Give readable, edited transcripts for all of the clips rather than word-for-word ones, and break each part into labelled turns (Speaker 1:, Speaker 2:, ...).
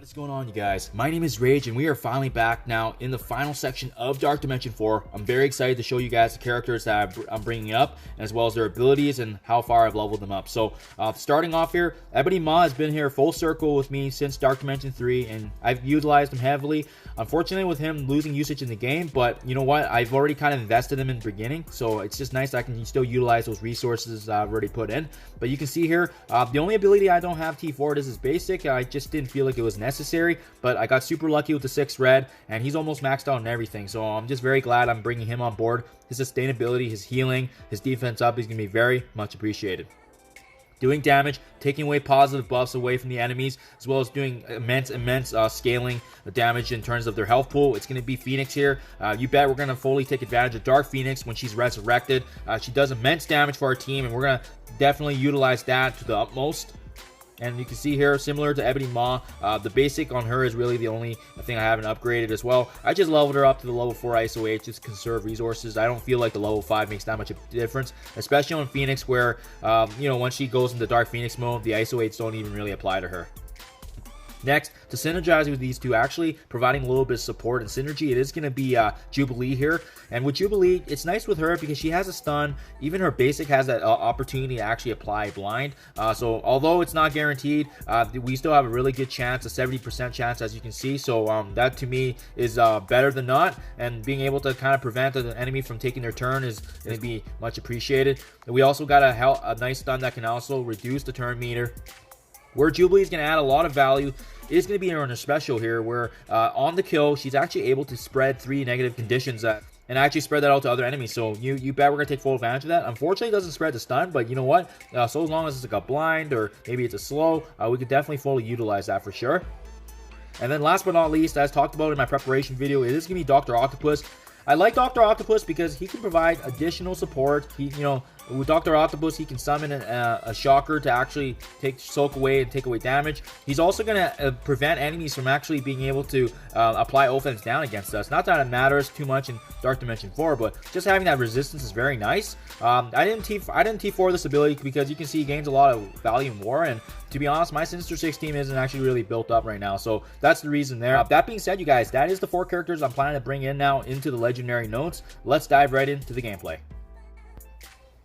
Speaker 1: What's going on, you guys? My name is Rage and we are finally back now in the final section of Dark Dimension 4. I'm very excited to show you guys the characters that I'm bringing up, as well as their abilities and how far I've leveled them up. So starting off here, Ebony Maw has been here full circle with me since Dark Dimension 3 and I've utilized him heavily. Unfortunately with him losing usage in the game, but you know what? I've already kind of invested him in the beginning, so it's just nice that I can still utilize those resources I've already put in. But you can see here, the only ability I don't have T4, this is basic. I just didn't feel like it was necessary, but I got super lucky with the 6 red, and he's almost maxed out on everything, so I'm just very glad I'm bringing him on board. His sustainability, his healing, his defense up is going to be very much appreciated. Doing damage, taking away positive buffs away from the enemies, as well as doing immense scaling the damage in terms of their health pool. It's going to be Phoenix here. You bet we're going to fully take advantage of Dark Phoenix when she's resurrected. She does immense damage for our team, and we're going to definitely utilize that to the utmost. And you can see here, similar to Ebony Maw, the basic on her is really the only thing I haven't upgraded as well. I just leveled her up to the level 4 ISO 8 just to conserve resources. I don't feel like the level 5 makes that much of a difference, especially on Phoenix where, you know, once she goes into Dark Phoenix mode, the ISO 8s don't even really apply to her. Next, to synergize with these two, actually providing a little bit of support and synergy, it is going to be Jubilee here. And with Jubilee, it's nice with her because she has a stun. Even her basic has that opportunity to actually apply blind. So although it's not guaranteed, we still have a really good chance, a 70% chance, as you can see. So that to me is better than not. And being able to kind of prevent the enemy from taking their turn is going to be much appreciated. And we also got a nice stun that can also reduce the turn meter. Where Jubilee is going to add a lot of value is going to be on her special here, where on the kill, she's actually able to spread 3 negative conditions and actually spread that out to other enemies. So you bet we're going to take full advantage of that. Unfortunately, it doesn't spread the stun, but you know what? So as long as it's like a blind or maybe it's a slow, we could definitely fully utilize that for sure. And then last but not least, as talked about in my preparation video, it is going to be Dr. Octopus. I like Dr. Octopus because he can provide additional support. With Dr. Octopus, he can summon a shocker to actually soak away and take away damage. He's also going to prevent enemies from actually being able to apply offense down against us. Not that it matters too much in Dark Dimension 4, but just having that resistance is very nice. I didn't T4 this ability because you can see he gains a lot of value in war, and to be honest, my Sinister 6 team isn't actually really built up right now, so that's the reason there. That being said, you guys, that is the 4 characters I'm planning to bring in now into the Legendary Notes. Let's dive right into the gameplay.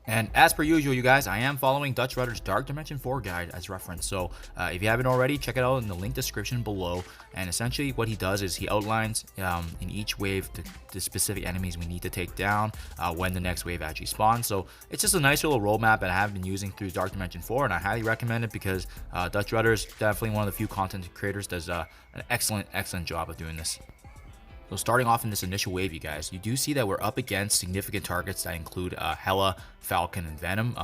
Speaker 2: And as per usual, you guys, I am following Dutch Rudder's Dark Dimension 4 guide as reference. So if you haven't already, check it out in the link description below. And essentially what he does is he outlines in each wave the specific enemies we need to take down when the next wave actually spawns. So it's just a nice little roadmap that I have been using through Dark Dimension 4, and I highly recommend it because Dutch Rudder is definitely one of the few content creators that does an excellent job of doing this. So starting off in this initial wave, you guys, you do see that we're up against significant targets that include Hela, Falcon, and Venom.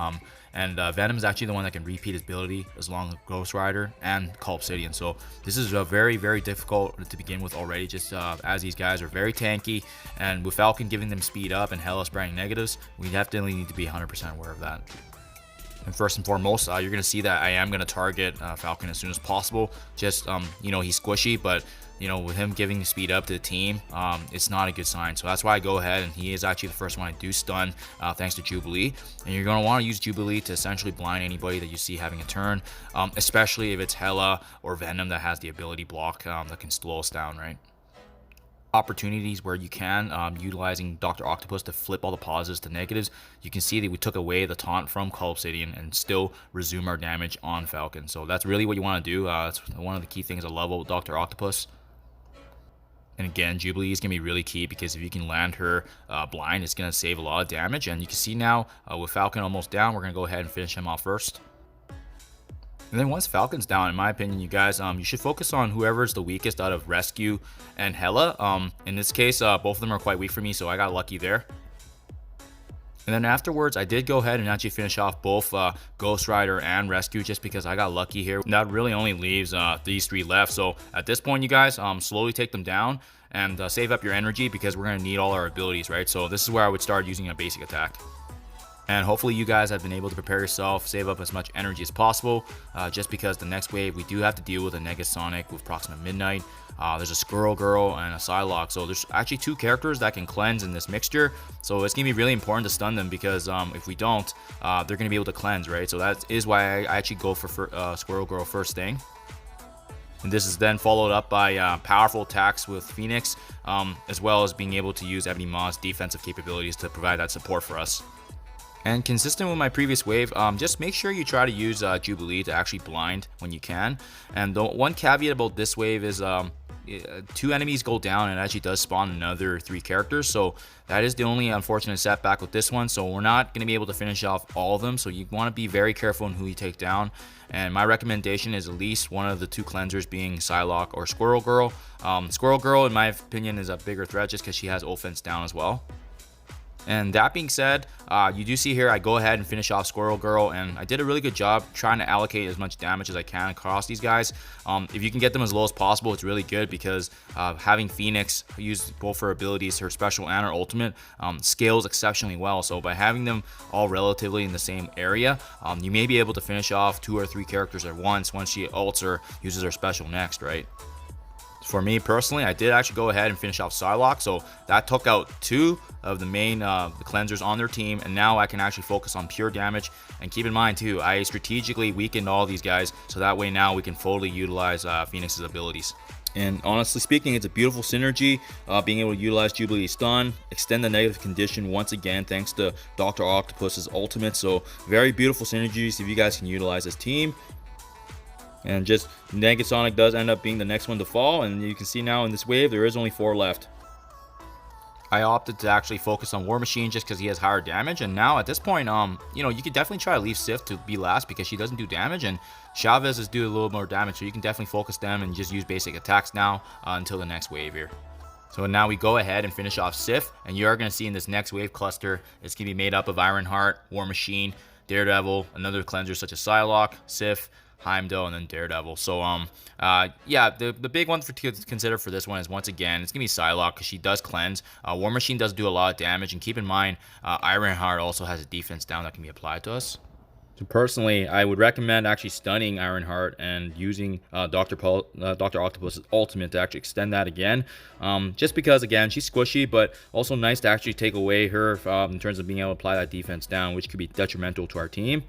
Speaker 2: Venom is actually the one that can repeat his ability as long as Ghost Rider and Obsidian. So this is very difficult to begin with already, just as these guys are very tanky. And with Falcon giving them speed up and Hela spreading negatives, we definitely need to be 100% aware of that. And first and foremost, you're going to see that I am going to target Falcon as soon as possible. Just, you know, he's squishy, but, you know, with him giving speed up to the team, it's not a good sign. So that's why I go ahead, and he is actually the first one I do stun, thanks to Jubilee. And you're going to want to use Jubilee to essentially blind anybody that you see having a turn, especially if it's Hela or Venom that has the ability block that can slow us down, right? Opportunities where you can, utilizing Dr. Octopus to flip all the positives to negatives. You can see that we took away the taunt from Obsidian and still resume our damage on Falcon. So that's really what you want to do. That's one of the key things I love about Dr. Octopus. And again, Jubilee is going to be really key because if you can land her blind, it's going to save a lot of damage. And you can see now with Falcon almost down, we're going to go ahead and finish him off first. And then once Falcon's down, in my opinion, you guys, you should focus on whoever's the weakest out of Rescue and Hela. In this case, both of them are quite weak for me, so I got lucky there. And then afterwards, I did go ahead and actually finish off both Ghost Rider and Rescue just because I got lucky here. That really only leaves these 3 left. So at this point, you guys, slowly take them down and save up your energy because we're going to need all our abilities, right? So this is where I would start using a basic attack. And hopefully you guys have been able to prepare yourself, save up as much energy as possible, just because the next wave we do have to deal with a Negasonic with Proxima Midnight. There's a Squirrel Girl and a Psylocke, so there's actually 2 characters that can cleanse in this mixture. So it's going to be really important to stun them because if we don't, they're going to be able to cleanse, right? So that is why I actually go for Squirrel Girl first thing. And this is then followed up by powerful attacks with Phoenix, as well as being able to use Ebony Maw's defensive capabilities to provide that support for us. And consistent with my previous wave, just make sure you try to use Jubilee to actually blind when you can. And the one caveat about this wave is 2 enemies go down and it actually does spawn another 3 characters, so that is the only unfortunate setback with this one. So we're not going to be able to finish off all of them, so you want to be very careful in who you take down. And my recommendation is at least one of the 2 cleansers being Psylocke or Squirrel Girl. Squirrel Girl, in my opinion, is a bigger threat just because she has offense down as well. And that being said, you do see here I go ahead and finish off Squirrel Girl, and I did a really good job trying to allocate as much damage as I can across these guys. If you can get them as low as possible, it's really good, because having Phoenix use both her abilities, her special and her ultimate, scales exceptionally well. So by having them all relatively in the same area, you may be able to finish off 2 or 3 characters at once she ults or uses her special next, right? For me personally, I did actually go ahead and finish off Psylocke, so that took out 2 of the main the cleansers on their team, and now I can actually focus on pure damage. And keep in mind too, I strategically weakened all these guys, so that way now we can fully utilize Phoenix's abilities. And honestly speaking, it's a beautiful synergy, being able to utilize Jubilee Stun, extend the negative condition once again thanks to Dr. Octopus's ultimate. So very beautiful synergies if you guys can utilize this team. And just Negasonic does end up being the next one to fall, and you can see now in this wave there is only 4 left. I opted to actually focus on War Machine just because he has higher damage, and now at this point, you know, you could definitely try to leave Sif to be last because she doesn't do damage, and Chavez is do a little more damage, so you can definitely focus them and just use basic attacks now until the next wave here. So now we go ahead and finish off Sif, and you are going to see in this next wave cluster, it's going to be made up of Ironheart, War Machine, Daredevil, another cleanser such as Psylocke, Sif, Heimdall, and then Daredevil. So yeah, the big one to consider for this one is, once again, it's gonna be Psylocke because she does cleanse. War Machine does do a lot of damage, and keep in mind Ironheart also has a defense down that can be applied to us. So personally, I would recommend actually stunning Ironheart and using Dr. Octopus's ultimate to actually extend that again. Just because, again, she's squishy, but also nice to actually take away her in terms of being able to apply that defense down, which could be detrimental to our team.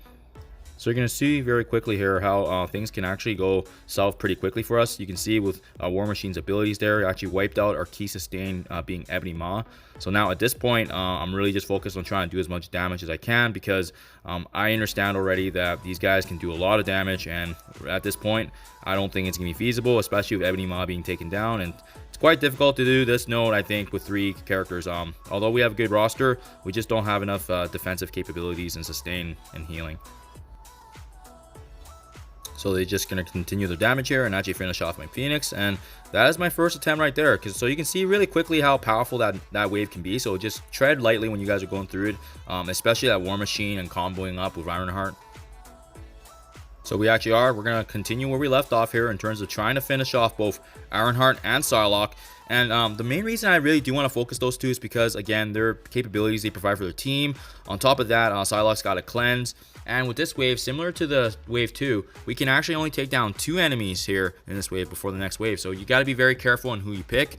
Speaker 2: So you're going to see very quickly here how things can actually go south pretty quickly for us. You can see with War Machine's abilities there, actually wiped out our key sustain being Ebony Maw. So now at this point, I'm really just focused on trying to do as much damage as I can, because I understand already that these guys can do a lot of damage, and at this point, I don't think it's going to be feasible, especially with Ebony Maw being taken down. And it's quite difficult to do this node, I think, with 3 characters. Although we have a good roster, we just don't have enough defensive capabilities and sustain and healing. So they're just going to continue their damage here and actually finish off my Phoenix. And that is my first attempt right there. So you can see really quickly how powerful that wave can be. So just tread lightly when you guys are going through it, especially that War Machine and comboing up with Ironheart. So we're going to continue where we left off here in terms of trying to finish off both Ironheart and Psylocke. And the main reason I really do want to focus those 2 is because, again, their capabilities they provide for their team. On top of that, Psylocke's got a cleanse. And with this wave, similar to the wave 2, we can actually only take down 2 enemies here in this wave before the next wave. So you got to be very careful on who you pick.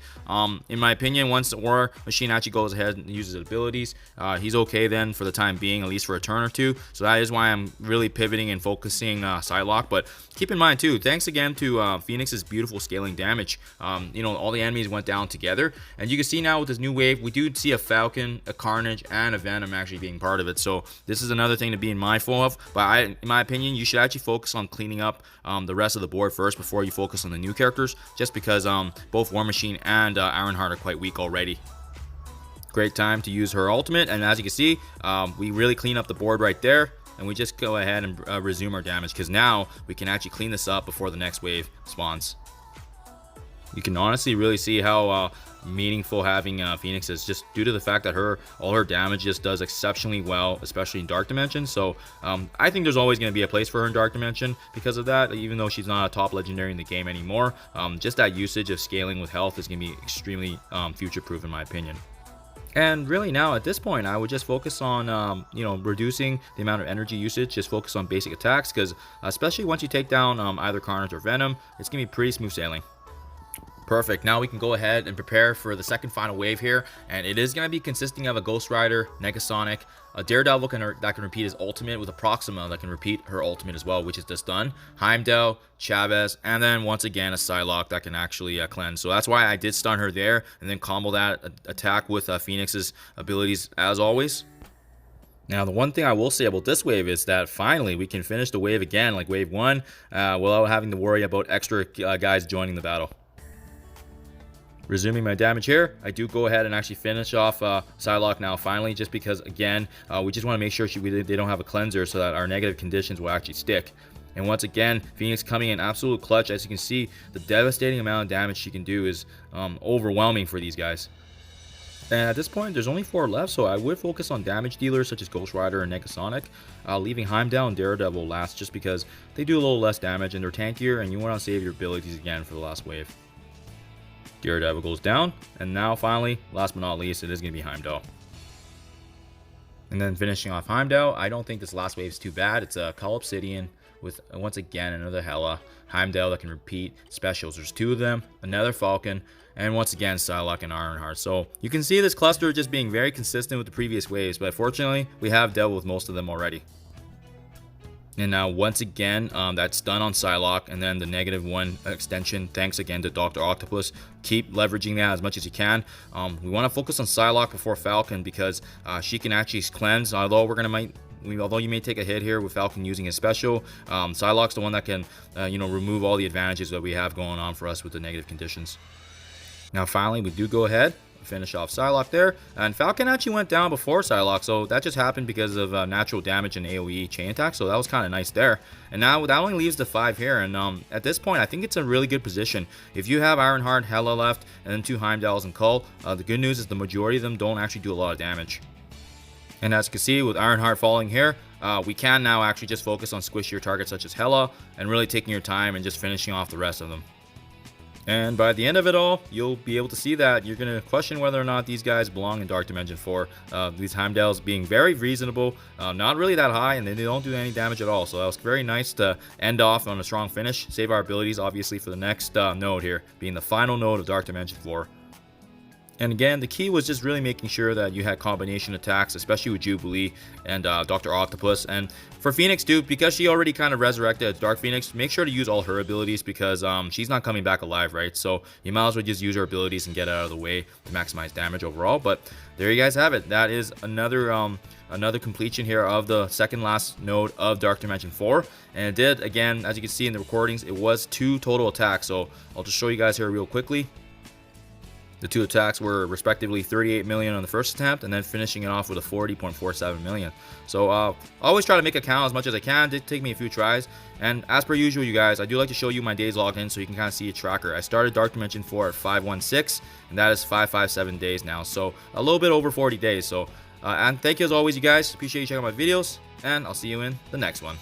Speaker 2: In my opinion, once the War Machine actually goes ahead and uses his abilities, he's okay then for the time being, at least for a turn or 2. So that is why I'm really pivoting and focusing Psylocke. But keep in mind too, thanks again to Phoenix's beautiful scaling damage, you know, all the enemies went down together. And you can see now with this new wave, we do see a Falcon, a Carnage, and a Venom actually being part of it. So this is another thing to be mindful of. But in my opinion, you should actually focus on cleaning up the rest of the board first before you focus on the new characters, just because both War Machine and Ironheart are quite weak already. Great time to use her ultimate, and as you can see, we really clean up the board right there, and we just go ahead and resume our damage, because now we can actually clean this up before the next wave spawns. You can honestly really see how meaningful having Phoenix is, just due to the fact that all her damage just does exceptionally well, especially in Dark Dimension. So I think there's always going to be a place for her in Dark Dimension because of that, even though she's not a top legendary in the game anymore. Just that usage of scaling with health is going to be extremely future-proof in my opinion. And really now at this point, I would just focus on, you know, reducing the amount of energy usage, just focus on basic attacks, because especially once you take down either Carnage or Venom, it's going to be pretty smooth sailing. Perfect. Now we can go ahead and prepare for the second final wave here, and it is going to be consisting of a Ghost Rider, Negasonic, a Daredevil that can repeat his ultimate, with a Proxima that can repeat her ultimate as well, which is just done, Heimdall, Chavez, and then once again a Psylocke that can actually cleanse. So that's why I did stun her there, and then combo that attack with Phoenix's abilities as always. Now, the one thing I will say about this wave is that finally we can finish the wave again, like wave 1, without having to worry about extra guys joining the battle. Resuming my damage here, I do go ahead and actually finish off Psylocke now finally, just because, again, we just want to make sure they don't have a cleanser so that our negative conditions will actually stick. And once again, Phoenix coming in absolute clutch. As you can see, the devastating amount of damage she can do is overwhelming for these guys. And at this point, there's only 4 left, so I would focus on damage dealers such as Ghost Rider and Negasonic, leaving Heimdall and Daredevil last just because they do a little less damage and they're tankier, and you want to save your abilities again for the last wave. Daredevil goes down, and now finally, last but not least, it is going to be Heimdall. And then finishing off Heimdall, I don't think this last wave is too bad. It's a Call Obsidian with, once again, another Hela, Heimdall that can repeat specials. There's 2 of them, another Falcon, and once again, Psylocke and Ironheart. So you can see this cluster just being very consistent with the previous waves, but fortunately, we have dealt with most of them already. And now, once again, that's done on Psylocke, and then the -1 extension, thanks again to Dr. Octopus. Keep leveraging that as much as you can. We want to focus on Psylocke before Falcon because she can actually cleanse, although although you may take a hit here with Falcon using his special, Psylocke's the one that can remove all the advantages that we have going on for us with the negative conditions. Now finally, we do go ahead, finish off Psylocke there, and Falcon actually went down before Psylocke, so that just happened because of natural damage and AoE chain attack, so that was kind of nice there. And now that only leaves the 5 here, and at this point I think it's a really good position. If you have Ironheart, Hela left, and then 2 Heimdalls and Cull, the good news is the majority of them don't actually do a lot of damage. And as you can see, with Ironheart falling here, we can now actually just focus on squishier targets such as Hela, and really taking your time and just finishing off the rest of them. And by the end of it all, you'll be able to see that you're going to question whether or not these guys belong in Dark Dimension 4. These Heimdalls being very reasonable, not really that high, and they don't do any damage at all. So that was very nice to end off on a strong finish. Save our abilities, obviously, for the next node here, being the final node of Dark Dimension 4. And again, the key was just really making sure that you had combination attacks, especially with Jubilee and Dr. Octopus. And for Phoenix too, because she already kind of resurrected Dark Phoenix, make sure to use all her abilities because she's not coming back alive, right? So you might as well just use her abilities and get out of the way to maximize damage overall. But there you guys have it. That is another completion here of the second last node of Dark Dimension 4. And it did, again, as you can see in the recordings, it was 2 total attacks. So I'll just show you guys here real quickly. The 2 attacks were respectively 38 million on the first attempt, and then finishing it off with a 40.47 million. So always try to make a count as much as I can. It did take me a few tries. And as per usual, you guys, I do like to show you my days logged in so you can kind of see a tracker. I started Dark Dimension 4 at 516, and that is 557 days now. So a little bit over 40 days. So and thank you as always, you guys. Appreciate you checking out my videos, and I'll see you in the next one.